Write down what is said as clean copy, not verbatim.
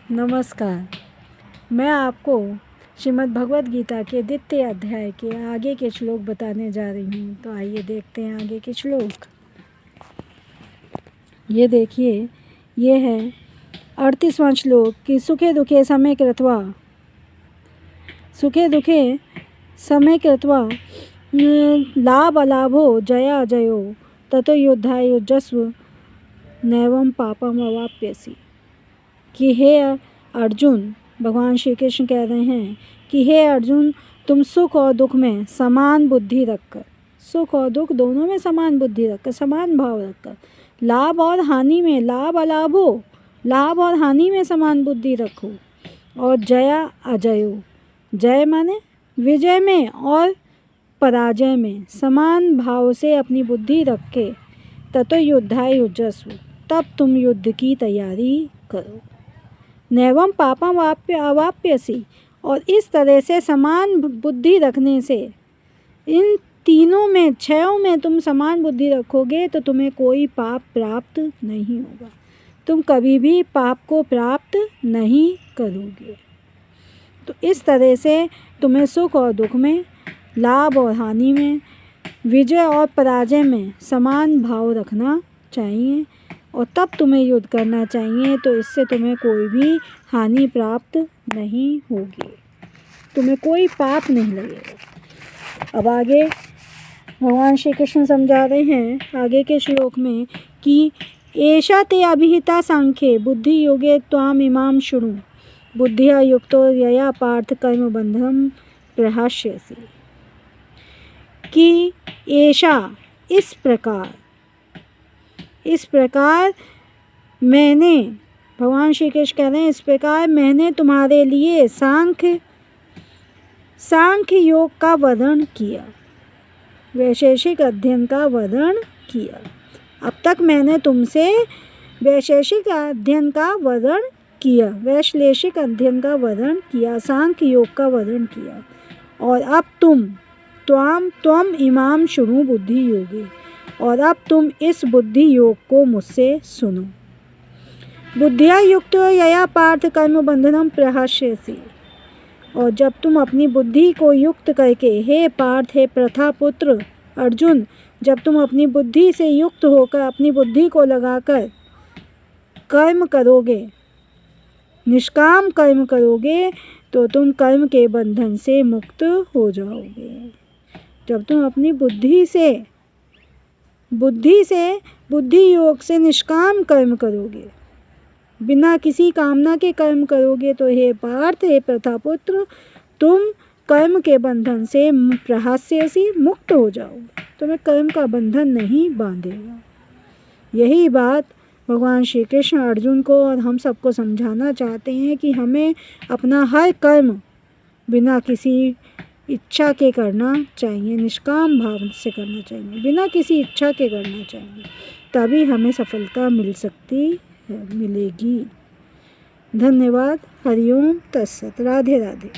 नमस्कार। मैं आपको श्रीमद् भगवद गीता के द्वितीय अध्याय के आगे के श्लोक बताने जा रही हूँ। तो आइए देखते हैं आगे के श्लोक। ये देखिए, ये है 38वां श्लोक कि सुखे दुखे समय कृत्वा लाभ अलाभो जया जयो ततो युद्धाय युजस्व नैवं पापम अवाप्यसि। कि हे अर्जुन, भगवान श्री कृष्ण कह रहे हैं कि हे अर्जुन, तुम सुख और दुख में समान बुद्धि रखकर, सुख और दुख दोनों में समान बुद्धि रखकर, समान भाव रखकर, लाभ और हानि में, लाभ अलाभो, लाभ और हानि में समान बुद्धि रखो, और जया अजयो, जय माने विजय में और पराजय में समान भाव से अपनी बुद्धि रख के ततो युद्धाय युजस्व, तब तुम युद्ध की तैयारी करो। नैवं पापम अवाप्यसि, और इस तरह से समान बुद्धि रखने से इन तीनों में, छयों में तुम समान बुद्धि रखोगे तो तुम्हें कोई पाप प्राप्त नहीं होगा। तुम कभी भी पाप को प्राप्त नहीं करोगे। तो इस तरह से तुम्हें सुख और दुख में, लाभ और हानि में, विजय और पराजय में समान भाव रखना चाहिए, और तब तुम्हें युद्ध करना चाहिए। तो इससे तुम्हें कोई भी हानि प्राप्त नहीं होगी, तुम्हें कोई पाप नहीं लगेगा। अब आगे भगवान श्री कृष्ण समझा रहे हैं आगे के श्लोक में कि एषा ते अभिहिता सांख्ये बुद्धि योगे त्वाम इमाम शृणु बुद्धिया युक्तो यया पार्थ कर्म बंधनम प्रहास्यसि। कि एषा, इस प्रकार मैंने, भगवान श्री कृष्ण कह रहे हैं, इस प्रकार मैंने तुम्हारे लिए सांख्य योग का वर्णन किया, वैशेषिक अध्ययन का वर्णन किया। अब तक मैंने तुमसे वैशेषिक अध्ययन का वर्णन किया, वैश्लेषिक अध्ययन का वर्णन किया, सांख्य योग का वर्णन किया, और अब त्वम इमाम शृणु बुद्धि योगे, और अब तुम इस बुद्धि योग को मुझसे सुनो। बुद्धिया युक्त यया पार्थ कर्म बंधनम प्रहास्यसि, और जब तुम अपनी बुद्धि को युक्त करके, हे पार्थ, हे प्रथा पुत्र अर्जुन, जब तुम अपनी बुद्धि से युक्त होकर, अपनी बुद्धि को लगाकर कर्म करोगे, निष्काम कर्म करोगे, तो तुम कर्म के बंधन से मुक्त हो जाओगे। जब तुम अपनी बुद्धि योग से निष्काम कर्म करोगे, बिना किसी कामना के कर्म करोगे, तो हे पार्थ, हे प्रथापुत्र, तुम कर्म के बंधन से प्रहास्यसि, मुक्त हो जाओगे, तुम्हें कर्म का बंधन नहीं बांधेगा। यही बात भगवान श्री कृष्ण अर्जुन को और हम सबको समझाना चाहते हैं कि हमें अपना हर कर्म बिना किसी इच्छा के करना चाहिए, निष्काम भाव से करना चाहिए, बिना किसी इच्छा के करना चाहिए, तभी हमें सफलता मिल सकती है, मिलेगी। धन्यवाद। हरिओम तत्सत। राधे राधे।